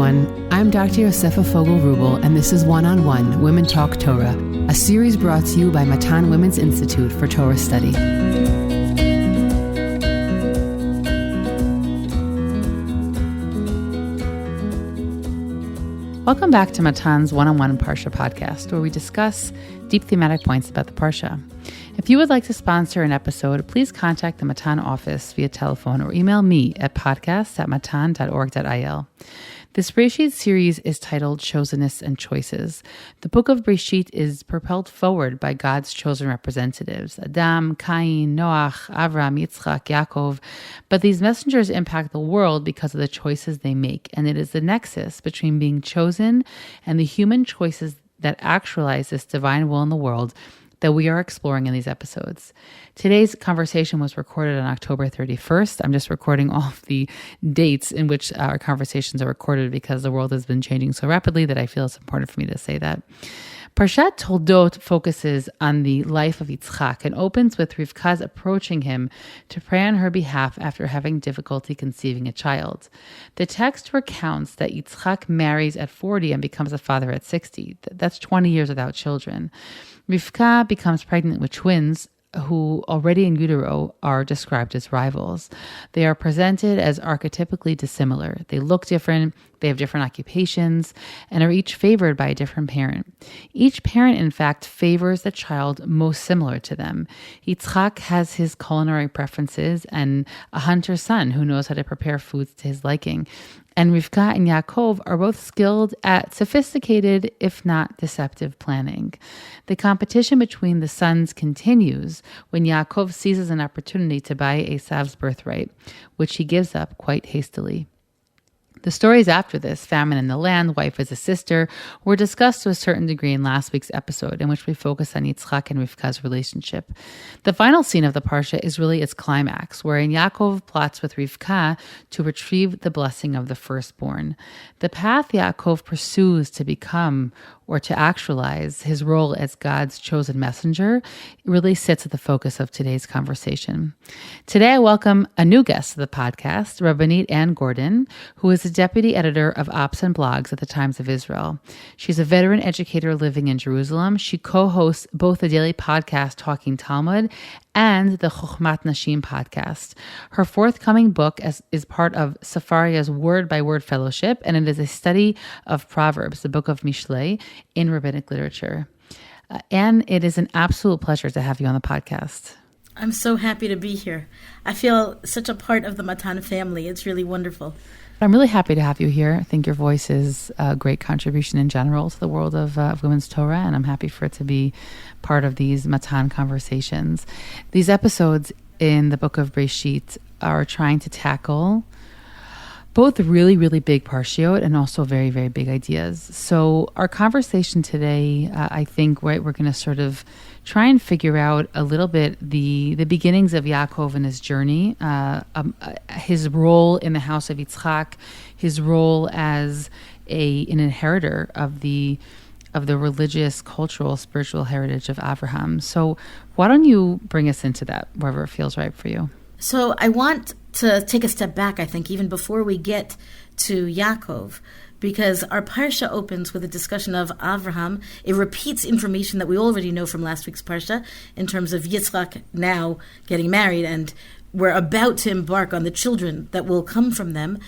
everyone. I'm Dr. Yosefa Fogel-Rubel, and this is One-on-One Women Talk Torah, a series brought to you by Matan Women's Institute for Torah Study. Welcome back to Matan's One-on-One Parsha podcast, where we discuss deep thematic points about the Parsha. If you would like to sponsor an episode, please contact the Matan office via telephone or email me at podcasts@matan.org.il. This Bereshit series is titled Choseness and Choices. The book of Bereshit is propelled forward by God's chosen representatives, Adam, Kayin, Noach, Avraham, Yitzchak, Yaakov. But these messengers impact the world because of the choices they make, and it is the nexus between being chosen and the human choices that actualize this divine will in the world that we are exploring in these episodes. Today's conversation was recorded on October 31st. I'm just recording all of the dates in which our conversations are recorded because the world has been changing so rapidly that I feel it's important for me to say that. Parshat Toldot focuses on the life of Yitzchak and opens with Rivka's approaching him to pray on her behalf after having difficulty conceiving a child. The text recounts that Yitzchak marries at 40 and becomes a father at 60. That's 20 years without children. Rivka becomes pregnant with twins who already in utero are described as rivals. They are presented as archetypically dissimilar. They look different, they have different occupations, and are each favored by a different parent. Each parent, in fact, favors the child most similar to them. Yitzchak has his culinary preferences and a hunter's son who knows how to prepare foods to his liking. And Rivka and Yaakov are both skilled at sophisticated, if not deceptive, planning. The competition between the sons continues when Yaakov seizes an opportunity to buy Esav's birthright, which he gives up quite hastily. The stories after this, famine in the land, wife as a sister, were discussed to a certain degree in last week's episode, in which we focused on Yitzchak and Rivka's relationship. The final scene of the Parsha is really its climax, wherein Yaakov plots with Rivka to retrieve the blessing of the firstborn. The path Yaakov pursues to become or to actualize his role as God's chosen messenger really sits at the focus of today's conversation. Today, I welcome a new guest to the podcast, Rabbanit Anne Gordon, who is the deputy editor of Ops and Blogs at the Times of Israel. She's a veteran educator living in Jerusalem. She co-hosts both the daily podcast Talking Talmud and the Chokhmat Nashim podcast. Her forthcoming book is part of Safaria's Word by Word Fellowship, and it is a study of Proverbs, the book of Mishlei, in rabbinic literature. Anne, it is an absolute pleasure to have you on the podcast. I'm so happy to be here. I feel such a part of the Matan family. It's really wonderful. I'm really happy to have you here. I think your voice is a great contribution in general to the world of women's Torah, and I'm happy for it to be part of these Matan conversations. These episodes in the book of Bereshit are trying to tackle both really, really big parshiot and also very, very big ideas. So our conversation today, I think, right, we're going to sort of try and figure out a little bit the beginnings of Yaakov and his journey, his role in the house of Yitzchak, his role as an inheritor of the religious, cultural, spiritual heritage of Avraham. So why don't you bring us into that, wherever it feels right for you? So I want to take a step back, I think, even before we get to Yaakov, because our Parsha opens with a discussion of Avraham. It repeats information that we already know from last week's Parsha in terms of Yitzchak now getting married, and we're about to embark on the children that will come from them.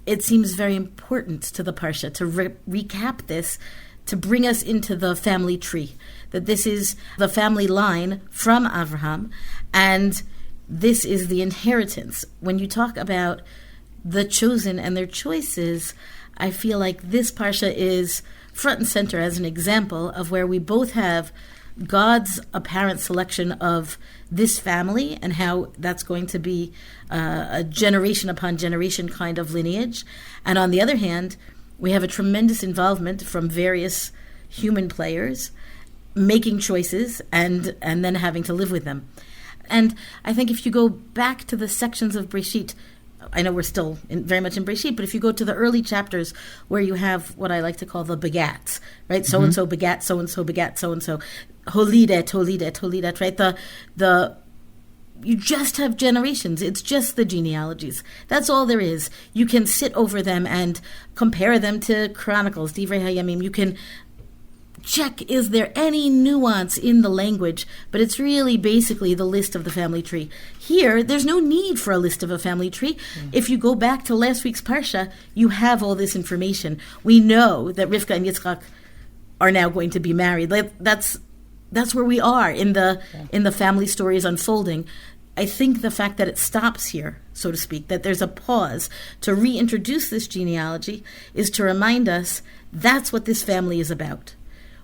It seems very important to the Parsha to recap this, to bring us into the family tree, that this is the family line from Avraham, and this is the inheritance. When you talk about the chosen and their choices, I feel like this Parsha is front and center as an example of where we both have God's apparent selection of this family and how that's going to be a generation upon generation kind of lineage. And on the other hand, we have a tremendous involvement from various human players making choices and then having to live with them. And I think if you go back to the sections of Bereshit, I know we're still very much in Bereshit, but if you go to the early chapters where you have what I like to call the begats, right? Mm-hmm. So-and-so begat, so-and-so begat, so-and-so. Holidet, right? The you just have generations. It's just the genealogies. That's all there is. You can sit over them and compare them to Chronicles, Divrei Hayamim. You can check, is there any nuance in the language? But it's really basically the list of the family tree. Here, there's no need for a list of a family tree. If you go back to last week's Parsha, you have all this information. We know that Rivka and Yitzchak are now going to be married. That's where we are in the family stories unfolding. I think the fact that it stops here, so to speak, that there's a pause to reintroduce this genealogy, is to remind us that's what this family is about.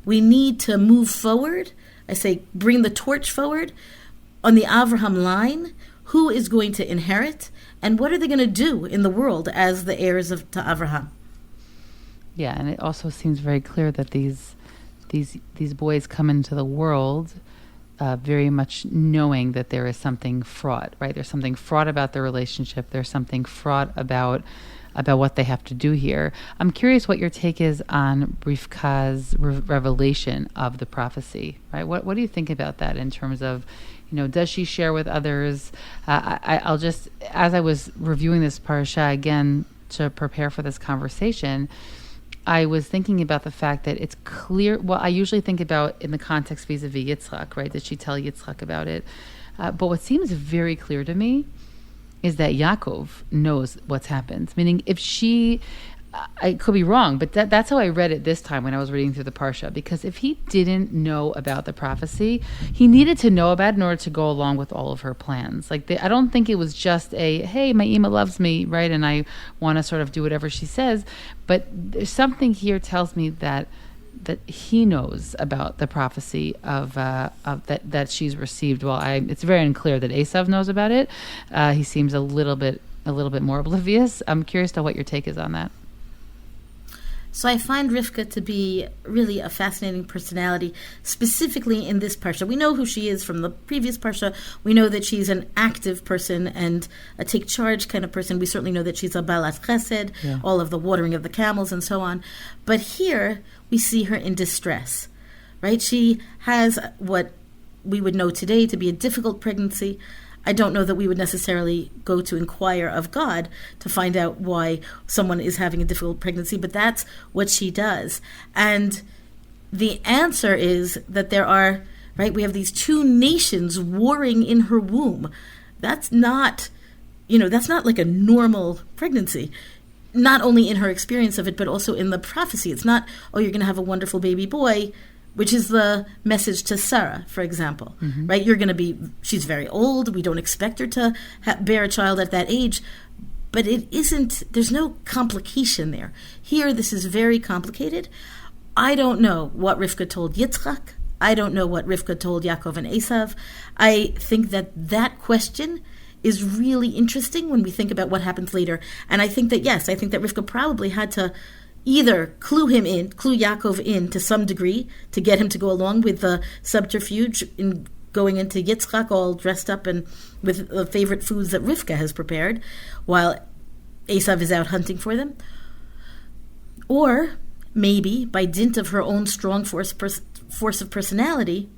We need to move forward. I say bring the torch forward on the Avraham line. Who is going to inherit, and what are they going to do in the world as the heirs to Avraham? Yeah, and it also seems very clear that these boys come into the world very much knowing that there is something fraught, right? There's something fraught about their relationship. There's something fraught about what they have to do here. I'm curious what your take is on Rivka's revelation of the prophecy, right? What do you think about that in terms of, does she share with others? I'll just, as I was reviewing this parasha again to prepare for this conversation, I was thinking about the fact that it's clear, well, I usually think about in the context vis-a-vis Yitzchak, right? Did she tell Yitzchak about it? But what seems very clear to me is that Yaakov knows what's happened. Meaning, if she, I could be wrong, but that's how I read it this time when I was reading through the Parsha. Because if he didn't know about the prophecy, he needed to know about it in order to go along with all of her plans. I don't think it was just hey, my Ima loves me, right? And I want to sort of do whatever she says. But there's something here tells me that he knows about the prophecy of that she's received. Well, it's very unclear that Esav knows about it. He seems a little bit more oblivious. I'm curious to what your take is on that. So I find Rivka to be really a fascinating personality, specifically in this parsha. We know who she is from the previous parsha. We know that she's an active person and a take charge kind of person. We certainly know that she's a balat chesed, all of the watering of the camels and so on. But here we see her in distress, right? She has what we would know today to be a difficult pregnancy. I don't know that we would necessarily go to inquire of God to find out why someone is having a difficult pregnancy, but that's what she does. And the answer is that there are, right, we have these two nations warring in her womb. That's not like a normal pregnancy. Not only in her experience of it, but also in the prophecy. It's not, you're going to have a wonderful baby boy, which is the message to Sarah, for example, right? She's very old. We don't expect her to bear a child at that age, but it isn't, there's no complication there. Here, this is very complicated. I don't know what Rivka told Yitzchak. I don't know what Rivka told Yaakov and Esav. I think that question is really interesting when we think about what happens later. And I think that Rivka probably had to either clue Yaakov in to some degree to get him to go along with the subterfuge in going into Yitzchak all dressed up and with the favorite foods that Rivka has prepared while Esav is out hunting for them. Or maybe by dint of her own strong force of personality,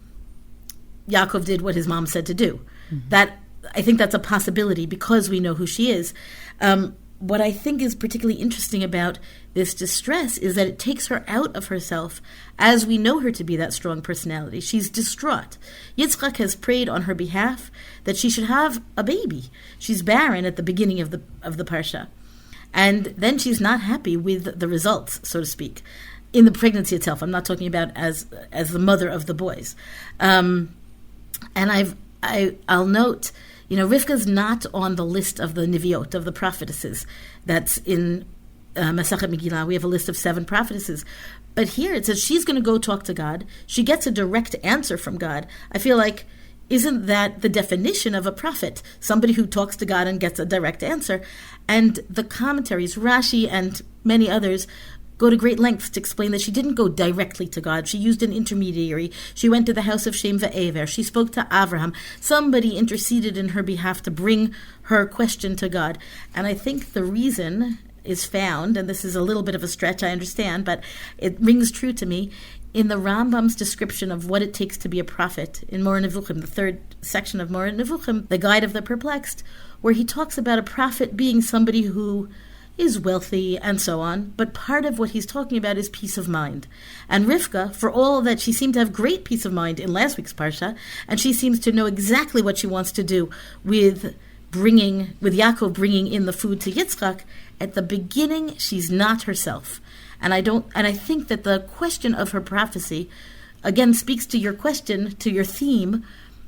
Yaakov did what his mom said to do. I think that's a possibility because we know who she is. What I think is particularly interesting about this distress is that it takes her out of herself as we know her to be that strong personality. She's distraught. Yitzchak has prayed on her behalf that she should have a baby. She's barren at the beginning of the parsha. And then she's not happy with the results, so to speak, in the pregnancy itself. I'm not talking about as the mother of the boys. And I'll note, Rivka's not on the list of the Neviot, of the prophetesses. That's in Masachet Megillah. We have a list of 7 prophetesses. But here it says she's going to go talk to God. She gets a direct answer from God. I feel like, isn't that the definition of a prophet? Somebody who talks to God and gets a direct answer. And the commentaries, Rashi and many others, go to great lengths to explain that she didn't go directly to God. She used an intermediary. She went to the house of Shem ve'ever. She spoke to Avraham. Somebody interceded in her behalf to bring her question to God. And I think the reason is found, and this is a little bit of a stretch, I understand, but it rings true to me, in the Rambam's description of what it takes to be a prophet in Moreh Nevuchim, the third section of Moreh Nevuchim, the Guide of the Perplexed, where he talks about a prophet being somebody who is wealthy and so on, but part of what he's talking about is peace of mind. And Rivka, for all that she seemed to have great peace of mind in last week's Parsha, and she seems to know exactly what she wants to do with Yaakov bringing in the food to Yitzchak, at the beginning she's not herself. And I think that the question of her prophecy again speaks to your question, to your theme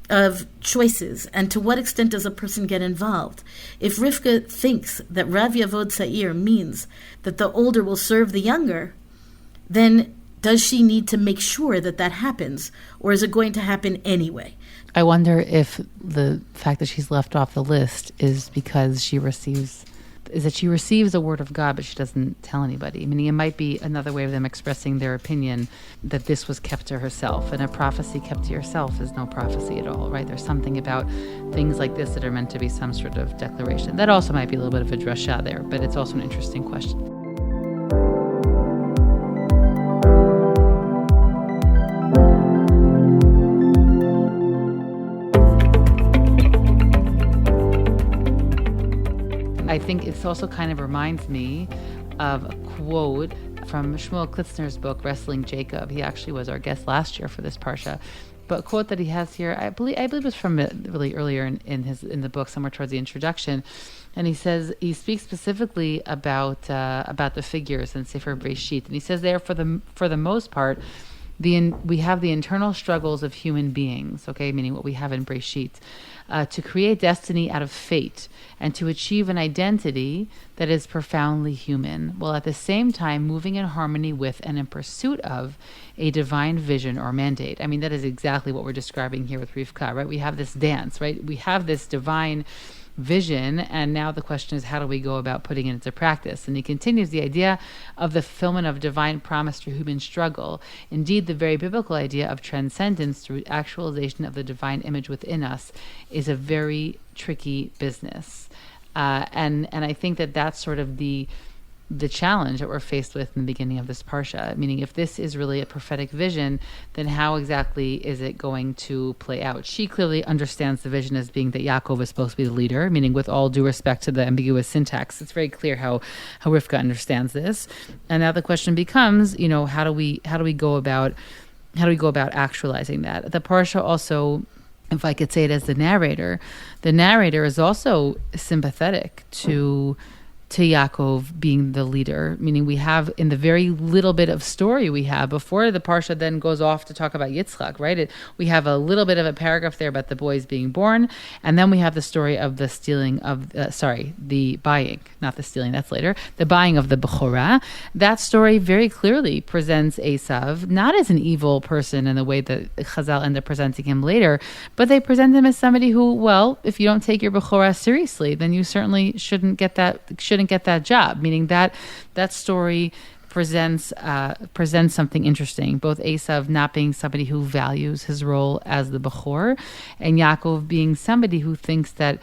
of choices, and to what extent does a person get involved. If Rivka thinks that Rav Yavod Sa'ir means that the older will serve the younger, then does she need to make sure that that happens, or is it going to happen anyway? I wonder if the fact that she's left off the list is because she receives a word of God, but she doesn't tell anybody. Meaning it might be another way of them expressing their opinion that this was kept to herself. And a prophecy kept to yourself is no prophecy at all, right? There's something about things like this that are meant to be some sort of declaration. That also might be a little bit of a drasha there, but it's also an interesting question. I think it also kind of reminds me of a quote from Shmuel Klitzner's book, Wrestling Jacob. He actually was our guest last year for this Parsha. But a quote that he has here, I believe it was from really earlier in the book, somewhere towards the introduction. And he says, he speaks specifically about the figures in Sefer Bereshit. And he says there, for the most part, we have the internal struggles of human beings, okay, meaning what we have in Bereshit, to create destiny out of fate and to achieve an identity that is profoundly human, while at the same time moving in harmony with and in pursuit of a divine vision or mandate. I mean, that is exactly what we're describing here with Rivka, right? We have this dance, right? We have this divine vision, and now the question is, how do we go about putting it into practice? And he continues, the idea of the fulfillment of divine promise through human struggle, indeed the very biblical idea of transcendence through actualization of the divine image within us, is a very tricky business. And I think that that's sort of the challenge that we're faced with in the beginning of this Parsha. Meaning, if this is really a prophetic vision, then how exactly is it going to play out? She clearly understands the vision as being that Yaakov is supposed to be the leader, meaning with all due respect to the ambiguous syntax. It's very clear how Rivka understands this. And now the question becomes, how do we go about actualizing that? The Parsha also, if I could say it as the narrator is also sympathetic to Yaakov being the leader, meaning we have in the very little bit of story we have before the Parsha then goes off to talk about Yitzchak, right? We have a little bit of a paragraph there about the boys being born, and then we have the story of the stealing of, the buying, not the stealing, that's later, the buying of the Bechorah. That story very clearly presents Esav not as an evil person in the way that Chazal end up presenting him later, but they present him as somebody who, well, if you don't take your Bechorah seriously, then you certainly shouldn't get that job, meaning that story presents something interesting. Both Esav not being somebody who values his role as the Bechor, and Yaakov being somebody who thinks that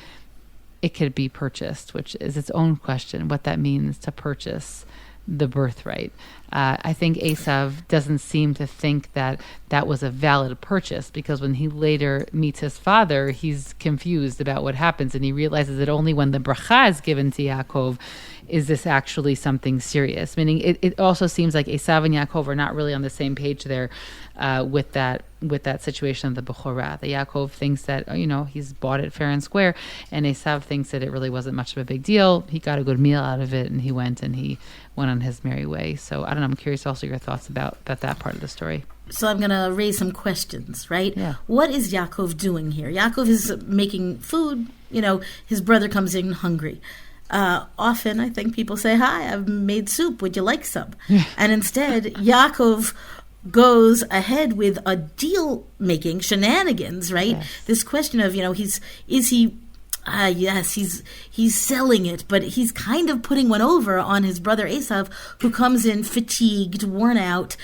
it could be purchased, which is its own question, what that means to purchase the birthright. I think Esav doesn't seem to think that was a valid purchase, because when he later meets his father, he's confused about what happens, and he realizes that only when the bracha is given to Yaakov is this actually something serious. Meaning it also seems like Esav and Yaakov are not really on the same page there with that situation of the Bechorah. The Yaakov thinks that, he's bought it fair and square, and Esav thinks that it really wasn't much of a big deal. He got a good meal out of it, and he went on his merry way. So I don't know, I'm curious also your thoughts about that part of the story. So I'm going to raise some questions, right? Yeah. What is Yaakov doing here? Yaakov is making food. His brother comes in hungry. Often, I think people say, "Hi, I've made soup. Would you like some?" And instead, Yaakov goes ahead with a deal-making shenanigans, right? Yes. This question of, he's selling it, but he's kind of putting one over on his brother Esav, who comes in fatigued, worn out,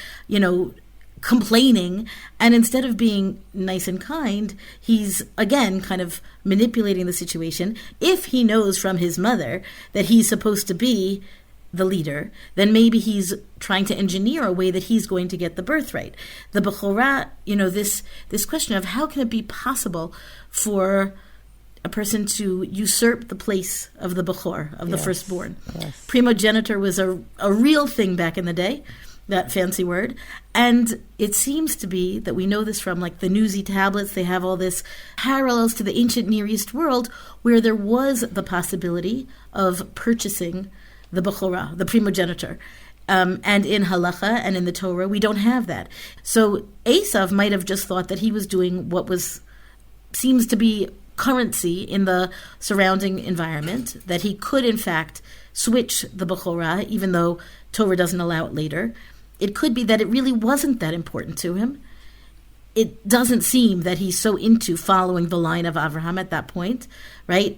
complaining, and instead of being nice and kind, he's again kind of manipulating the situation. If he knows from his mother that he's supposed to be the leader, then maybe he's trying to engineer a way that he's going to get the birthright. The Bechorah, this question of how can it be possible for a person to usurp the place of the Bechor, of the firstborn. Yes. Primogenitor was a real thing back in the day, that fancy word. And it seems to be that we know this from like the Newsy tablets. They have all this parallels to the ancient Near East world where there was the possibility of purchasing the Bechorah, the primogenitor. And in Halacha and in the Torah, we don't have that. So Esav might have just thought that he was doing what seems to be currency in the surrounding environment, that he could in fact switch the Bechorah, even though Torah doesn't allow it later. It could be that it really wasn't that important to him. It doesn't seem that he's so into following the line of Avraham at that point, right?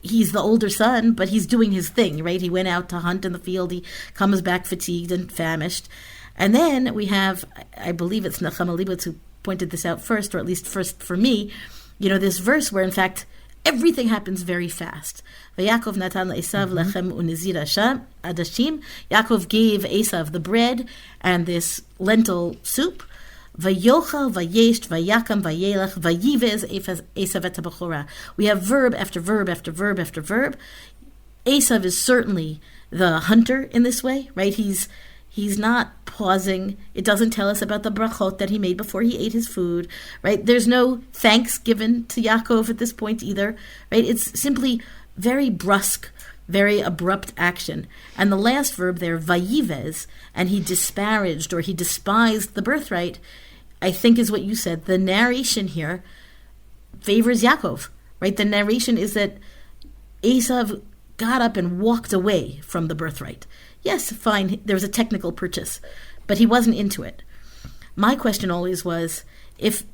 He's the older son, but he's doing his thing, right? He went out to hunt in the field. He comes back fatigued and famished. And then we have, I believe it's Nechama Leibowitz who pointed this out first, or at least first for me, this verse where, in fact, everything happens very fast. Yaakov natan Esav lechem unizir adashim. Yaakov gave Esav the bread and this lentil soup. Vayochal, vayesh, vayakam, vayelech, vayivez Esav et habechorah. We have verb after verb after verb after verb. Esav is certainly the hunter in this way, right? He's not pausing. It doesn't tell us about the brachot that he made before he ate his food, right? There's no thanks given to Yaakov at this point either, right? It's simply very brusque, very abrupt action. And the last verb there, vayivez, and he disparaged or he despised the birthright, I think is what you said. The narration here favors Yaakov, right? The narration is that Esav got up and walked away from the birthright. Yes, fine, there was a technical purchase, but he wasn't into it. My question always was, if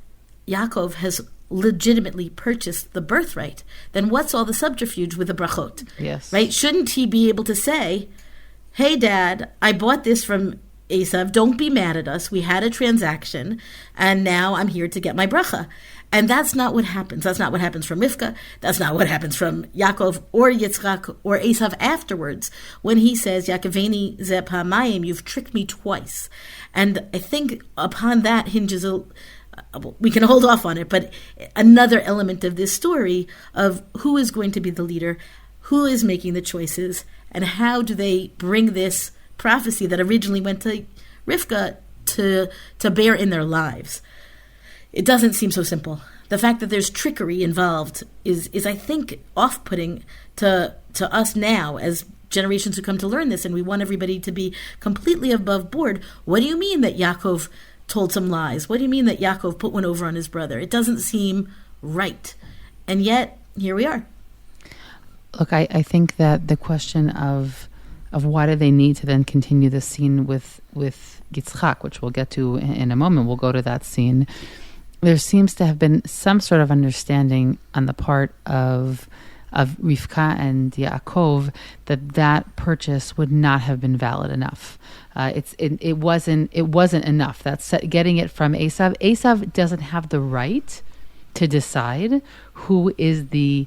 Yaakov has legitimately purchased the birthright, then what's all the subterfuge with the brachot? Yes. Right? Shouldn't he be able to say, hey, Dad, I bought this from Esav, don't be mad at us, we had a transaction, and now I'm here to get my bracha. And that's not what happens. That's not what happens from Rivka. That's not what happens from Yaakov or Yitzchak or Esav afterwards when he says, Yaakoveni ze pamayim, you've tricked me twice. And I think upon that hinges we can hold off on it, but another element of this story of who is going to be the leader, who is making the choices, and how do they bring this prophecy that originally went to Rivka to bear in their lives. It doesn't seem so simple. The fact that there's trickery involved is I think, off-putting to us now as generations who come to learn this, and we want everybody to be completely above board. What do you mean that Yaakov told some lies? What do you mean that Yaakov put one over on his brother? It doesn't seem right. And yet, here we are. Look, I think that the question of why do they need to then continue the scene with Yitzchak, which we'll get to in a moment, we'll go to that scene. There seems to have been some sort of understanding on the part of Rivka and Yaakov that purchase would not have been valid enough. It wasn't enough. That's getting it from Esav. Esav doesn't have the right to decide who is the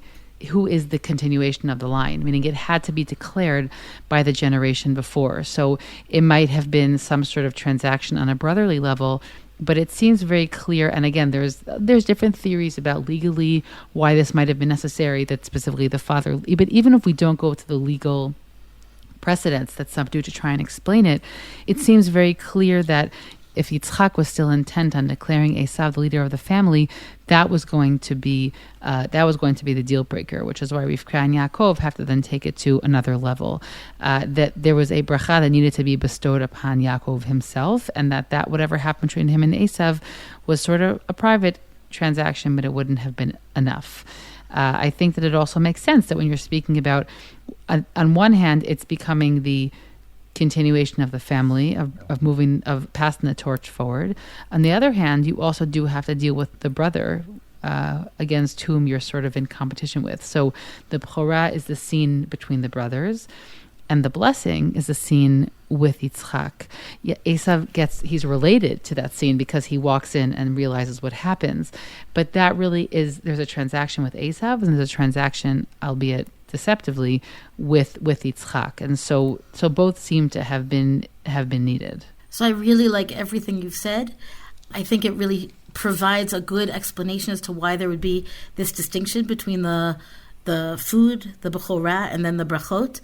continuation of the line, meaning it had to be declared by the generation before. So it might have been some sort of transaction on a brotherly level, but it seems very clear. And again, there's different theories about legally why this might have been necessary, that specifically the father. But even if we don't go to the legal precedents that some do to try and explain it, it seems very clear that if Yitzchak was still intent on declaring Esav the leader of the family, that was going to be the deal breaker, which is why Rivka and Yaakov have to then take it to another level. That there was a bracha that needed to be bestowed upon Yaakov himself, and that whatever happened between him and Esav was sort of a private transaction, but it wouldn't have been enough. I think that it also makes sense that when you're speaking about, on one hand, it's becoming the continuation of the family, of passing the torch forward. On the other hand, you also do have to deal with the brother against whom you're sort of in competition with. So the Bechorah is the scene between the brothers, and the blessing is the scene with Yitzchak. Esav he's related to that scene because he walks in and realizes what happens. But that really is, there's a transaction with Esav, and there's a transaction, albeit deceptively with Yitzchak. And so both seem to have been needed. So I really like everything you've said. I think it really provides a good explanation as to why there would be this distinction between the food, the bechorah, and then the brachot.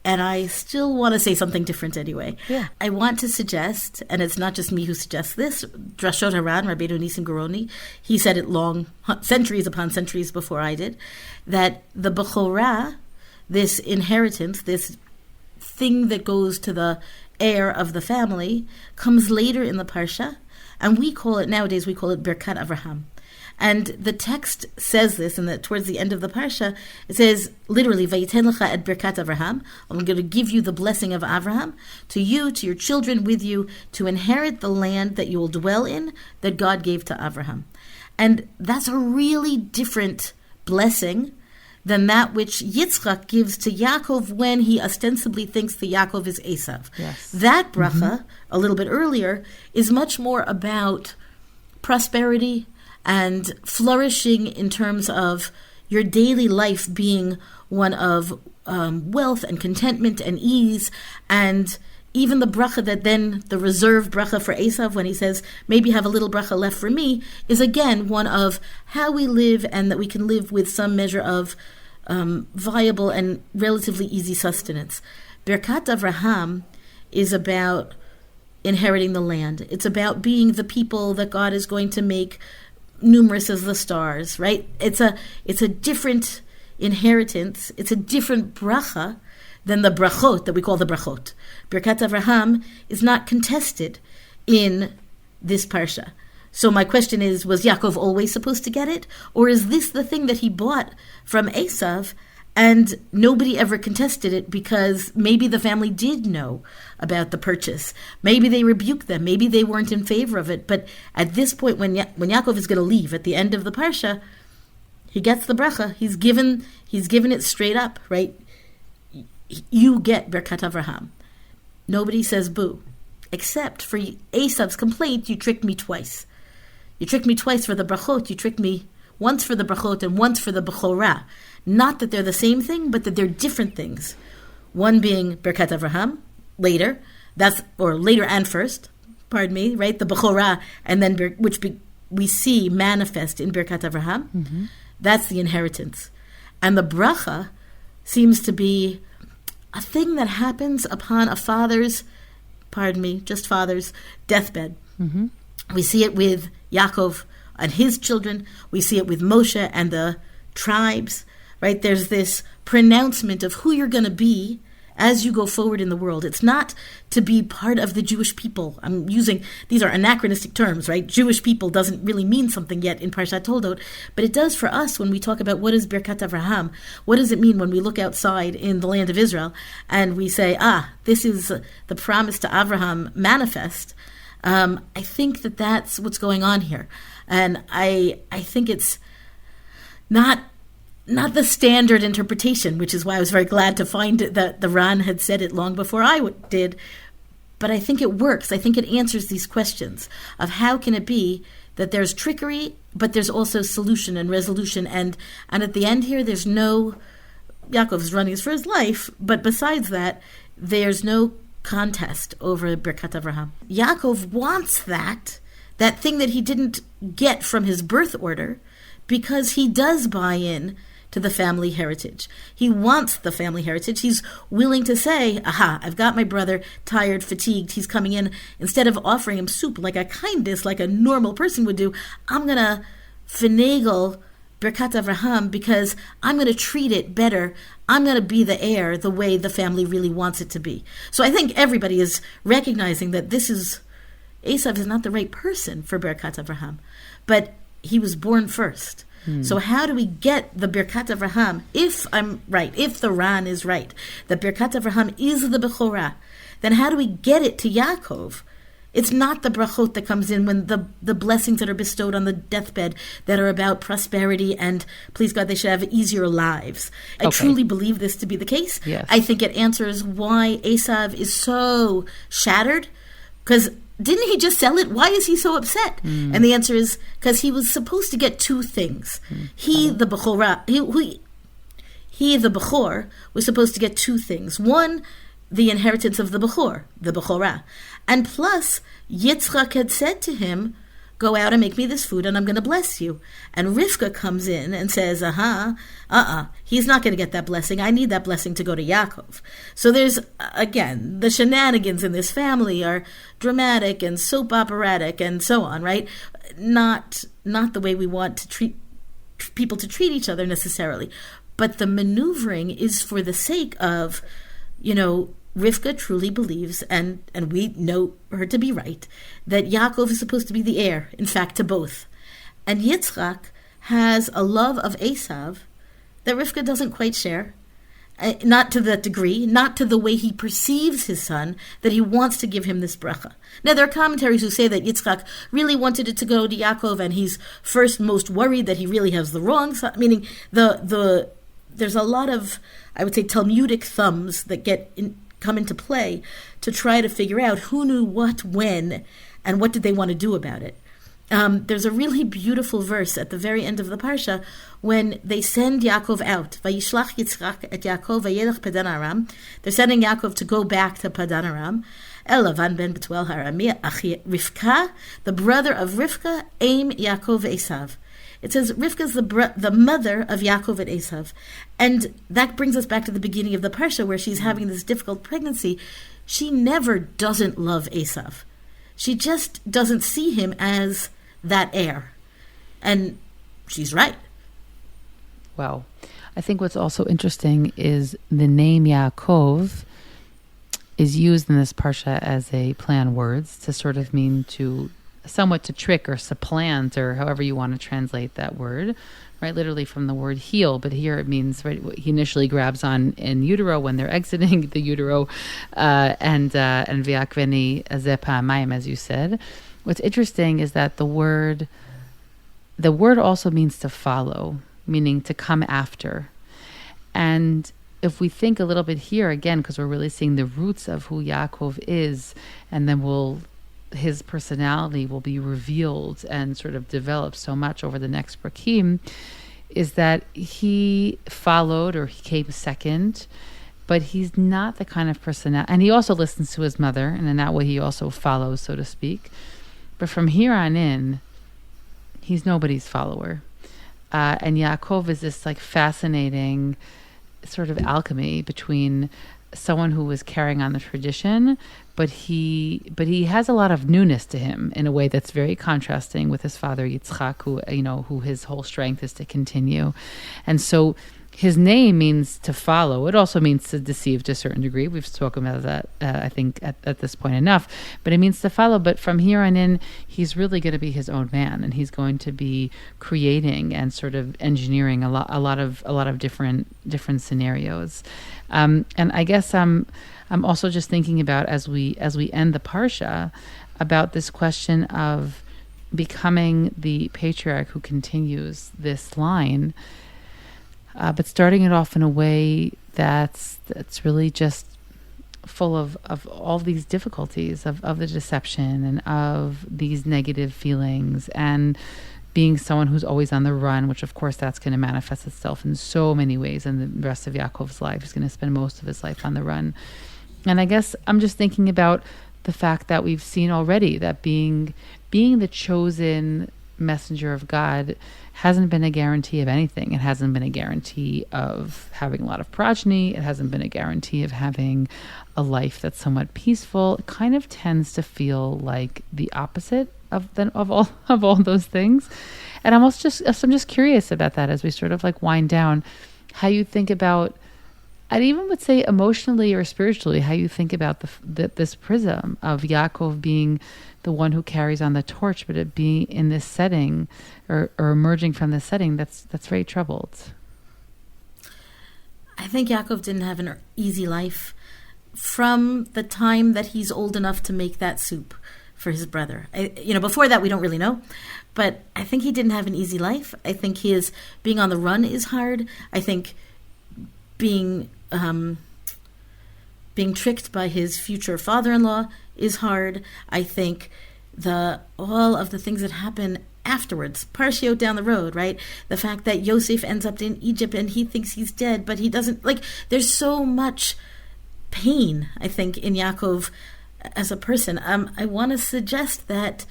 And I still want to say something different anyway. Yeah. I want to suggest, and it's not just me who suggests this, Drashot Haran, Rabbanit Anne Gordon, he said it centuries upon centuries before I did, that the bechorah, this inheritance, this thing that goes to the heir of the family, comes later in the Parsha, and nowadays we call it Birkat Avraham. And the text says this, and towards the end of the Parsha, it says, literally, Vayiten lecha et Birkat Avraham, I'm going to give you the blessing of Avraham, to you, to your children with you, to inherit the land that you will dwell in, that God gave to Avraham. And that's a really different blessing than that which Yitzchak gives to Yaakov when he ostensibly thinks that Yaakov is Esav. Yes. That bracha, a little bit earlier, is much more about prosperity and flourishing in terms of your daily life being one of wealth and contentment and ease, and even the bracha that then, the reserve bracha for Esav, when he says, maybe have a little bracha left for me, is again one of how we live and that we can live with some measure of viable and relatively easy sustenance. Birkat Avraham is about inheriting the land. It's about being the people that God is going to make numerous as the stars, right? It's a different inheritance. It's a different bracha than the brachot that we call the brachot. Birkat Avraham is not contested in this parsha. So my question is, was Yaakov always supposed to get it? Or is this the thing that he bought from Esav and nobody ever contested it because maybe the family did know about the purchase? Maybe they rebuked them. Maybe they weren't in favor of it. But at this point, when Yaakov is going to leave at the end of the parsha, he gets the bracha. He's given it straight up, right? You get Birkat Avraham. Nobody says boo. Except for Esav's complaint, you tricked me twice. You tricked me twice for the brachot. You tricked me once for the brachot and once for the bechorah. Not that they're the same thing, but that they're different things. One being Birkat Avraham, later, later and first, right? The bechorah, and then we see manifest in Birkat Avraham. Mm-hmm. That's the inheritance. And the bracha seems to be a thing that happens upon a father's deathbed. Mm-hmm. We see it with Yaakov and his children. We see it with Moshe and the tribes, right? There's this pronouncement of who you're going to be as you go forward in the world. It's not to be part of the Jewish people. These are anachronistic terms, right? Jewish people doesn't really mean something yet in Parshat Toldot, but it does for us when we talk about what is Birkat Avraham. What does it mean when we look outside in the land of Israel and we say, this is the promise to Avraham manifest? I think that that's what's going on here. And I think it's not the standard interpretation, which is why I was very glad to find that the Ran had said it long before I did. But I think it works. I think it answers these questions of how can it be that there's trickery, but there's also solution and resolution. And at the end here, there's no... Yaakov is running for his life, but besides that, there's no contest over Birkat Avraham. Yaakov wants that thing that he didn't get from his birth order, because he does buy in to the family heritage. He wants the family heritage. He's willing to say, I've got my brother tired, fatigued. He's coming in. Instead of offering him soup like a kindness, like a normal person would do, I'm going to finagle Birkat Avraham because I'm going to treat it better. I'm going to be the heir the way the family really wants it to be. So I think everybody is recognizing that Esav is not the right person for Birkat Avraham, but he was born first. So how do we get the Birkat Avraham? If I'm right, if the Ran is right, that Birkat Avraham is the Bechorah, then how do we get it to Yaakov? It's not the brachot that comes in when the blessings that are bestowed on the deathbed that are about prosperity and, please God, they should have easier lives. I truly believe this to be the case. Yes. I think it answers why Esav is so shattered, because didn't he just sell it? Why is he so upset? And the answer is because he was supposed to get two things. He, the Bechorah, he, the Bechor, was supposed to get two things. One, the inheritance of the Bechor, the Bechorah. And plus, Yitzchak had said to him, go out and make me this food and I'm going to bless you. And Rivka comes in and says, he's not going to get that blessing. I need that blessing to go to Yaakov. So there's, again, the shenanigans in this family are dramatic and soap operatic and so on, right? Not the way we want to treat people to treat each other necessarily. But the maneuvering is for the sake of, Rivka truly believes, and we know her to be right, that Yaakov is supposed to be the heir, in fact, to both. And Yitzchak has a love of Esav that Rivka doesn't quite share, not to that degree, not to the way he perceives his son, that he wants to give him this bracha. Now, there are commentaries who say that Yitzchak really wanted it to go to Yaakov, and he's first most worried that he really has the wrong son, meaning there's a lot of, I would say, Talmudic thumbs that come into play to try to figure out who knew what when and what did they want to do about it. There's a really beautiful verse at the very end of the Parsha when they send Yaakov out. Vayishlach Yitzchak et Yaakov vayelech Padan Aram. They're sending Yaakov to go back to Padan Aram. El Lavan ben Betuel Harami Achi Rivka, the brother of Rivka, aim Yaakov Esav. It says Rivka's the mother of Yaakov and Esav. And that brings us back to the beginning of the Parsha where she's having this difficult pregnancy. She never doesn't love Esav. She just doesn't see him as that heir. And she's right. Wow. I think what's also interesting is the name Yaakov is used in this Parsha as a play on words to sort of mean somewhat to trick or supplant, or however you want to translate that word, right? Literally from the word heel, but here it means, right, he initially grabs on in utero when they're exiting the utero, and v'akveni ze pa'amayim, as you said. What's interesting is that the word also means to follow, meaning to come after. And if we think a little bit here, again, because we're really seeing the roots of who Yaakov is, and then his personality will be revealed and sort of developed so much over the next prakim, is that he followed, or he came second, but he's not the kind of personality. And he also listens to his mother, and in that way he also follows, so to speak. But from here on in, he's nobody's follower. And Yaakov is this fascinating sort of alchemy between someone who was carrying on the tradition, but he has a lot of newness to him in a way that's very contrasting with his father Yitzchak, who his whole strength is to continue. And so his name means to follow. It also means to deceive to a certain degree. We've spoken about that, I think, at this point enough. But it means to follow. But from here on in, he's really going to be his own man, and he's going to be creating and sort of engineering a lot of different scenarios. And I guess I'm also just thinking about as we end the parsha about this question of becoming the patriarch who continues this line. But starting it off in a way that's really just full of all these difficulties of the deception and of these negative feelings, and being someone who's always on the run, which of course that's going to manifest itself in so many ways in the rest of Yaakov's life. He's going to spend most of his life on the run. And I guess I'm just thinking about the fact that we've seen already that being the chosen messenger of God hasn't been a guarantee of anything. It hasn't been a guarantee of having a lot of progeny. It hasn't been a guarantee of having a life that's somewhat peaceful. It kind of tends to feel like the opposite of all those things. And I'm just curious about that as we sort of wind down, how you think about, I even would say emotionally or spiritually, how you think about this prism of Yaakov being the one who carries on the torch, but it being in this setting or emerging from this setting that's very troubled. I think Yaakov didn't have an easy life from the time that he's old enough to make that soup for his brother. Before that, we don't really know, but I think he didn't have an easy life. I think his being on the run is hard. I think being tricked by his future father-in-law is hard. I think all of the things that happen afterwards, partial down the road, right? The fact that Yosef ends up in Egypt and he thinks he's dead, but he doesn't. Like, there's so much pain, I think, in Yaakov as a person. I want to suggest that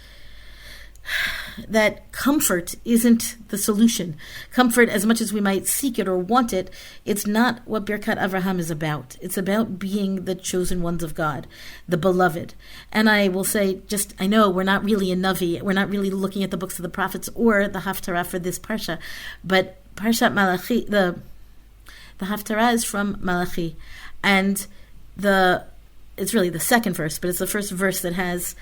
comfort isn't the solution. Comfort, as much as we might seek it or want it, it's not what Birkat Avraham is about. It's about being the chosen ones of God, the beloved. And I will say, I know we're not really a Navi, we're not really looking at the books of the prophets or the Haftarah for this Parsha, but Parshat Malachi, the Haftarah is from Malachi, and it's really the second verse, but it's the first verse that has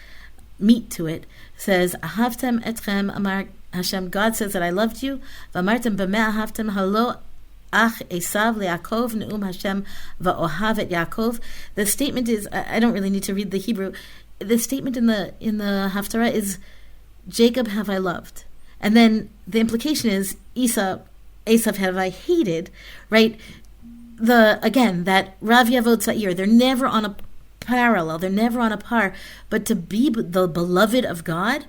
meat to it. Says, Ahavtem etchem amar Hashem, God says that I loved you. V'amartem b'meh ahavtem halo ach Esav leYaakov ne'um Hashem va'ohav et Yaakov. The statement is, I don't really need to read the Hebrew. The statement in the Haftarah is, Jacob have I loved. And then the implication is, Esav have I hated, right? Again, that Rav Yavod Tza'ir, they're never on a parallel, they're never on a par, but to be the beloved of God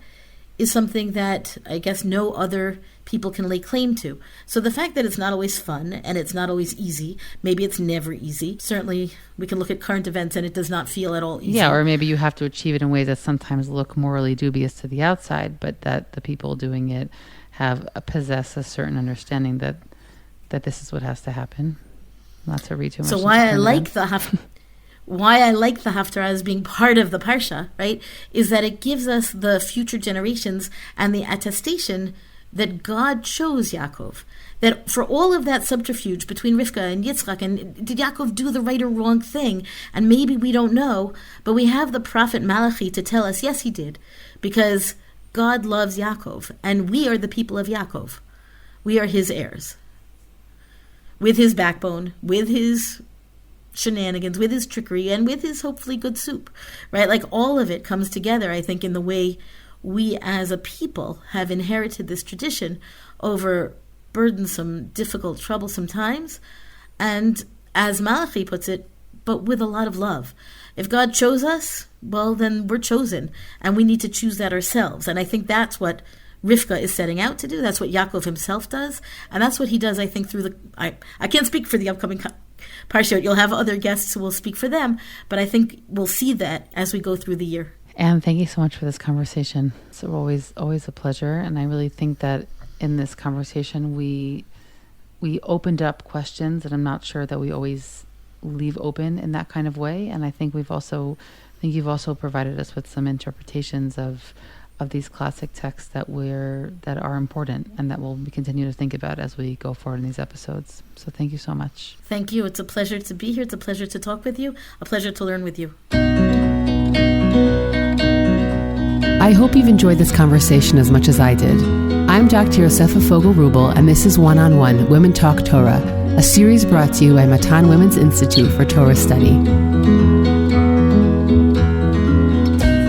is something that I guess no other people can lay claim to. So the fact that it's not always fun and it's not always easy, maybe it's never easy. Certainly we can look at current events and it does not feel at all easy. Yeah, or maybe you have to achieve it in ways that sometimes look morally dubious to the outside, but that the people doing it possess a certain understanding that this is what has to happen. Not to read too much. So why I like the Haftarah as being part of the Parsha, right, is that it gives us the future generations and the attestation that God chose Yaakov. That for all of that subterfuge between Rivka and Yitzchak, and did Yaakov do the right or wrong thing? And maybe we don't know, but we have the prophet Malachi to tell us, yes, he did, because God loves Yaakov, and we are the people of Yaakov. We are his heirs. With his backbone, with his shenanigans, with his trickery, and with his hopefully good soup, right? Like all of it comes together, I think, in the way we as a people have inherited this tradition over burdensome, difficult, troublesome times. And as Malachi puts it, but with a lot of love. If God chose us, well, then we're chosen, and we need to choose that ourselves. And I think that's what Rivka is setting out to do. That's what Yaakov himself does. And that's what he does, I think, through I can't speak for the upcoming Parshat. You'll have other guests who will speak for them. But I think we'll see that as we go through the year. And thank you so much for this conversation. It's always a pleasure. And I really think that in this conversation, we opened up questions that I'm not sure that we always leave open in that kind of way. And I think you've also provided us with some interpretations of these classic texts that are important and that we'll continue to think about as we go forward in these episodes. So thank you so much. Thank you. It's a pleasure to be here. It's a pleasure to talk with you. A pleasure to learn with you. I hope you've enjoyed this conversation as much as I did. I'm Dr. Yosefa Fogel-Rubel, and this is One-on-One Women Talk Torah, a series brought to you by Matan Women's Institute for Torah Study.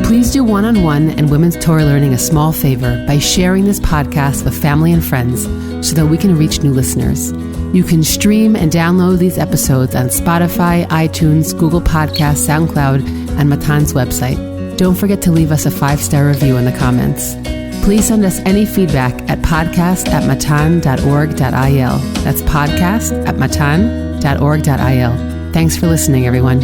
Please do One-on-One and Women's Torah Learning a small favor by sharing this podcast with family and friends so that we can reach new listeners. You can stream and download these episodes on Spotify, iTunes, Google Podcasts, SoundCloud, and Matan's website. Don't forget to leave us a 5-star review in the comments. Please send us any feedback at podcast@matan.org.il. That's podcast@matan.org.il. Thanks for listening, everyone.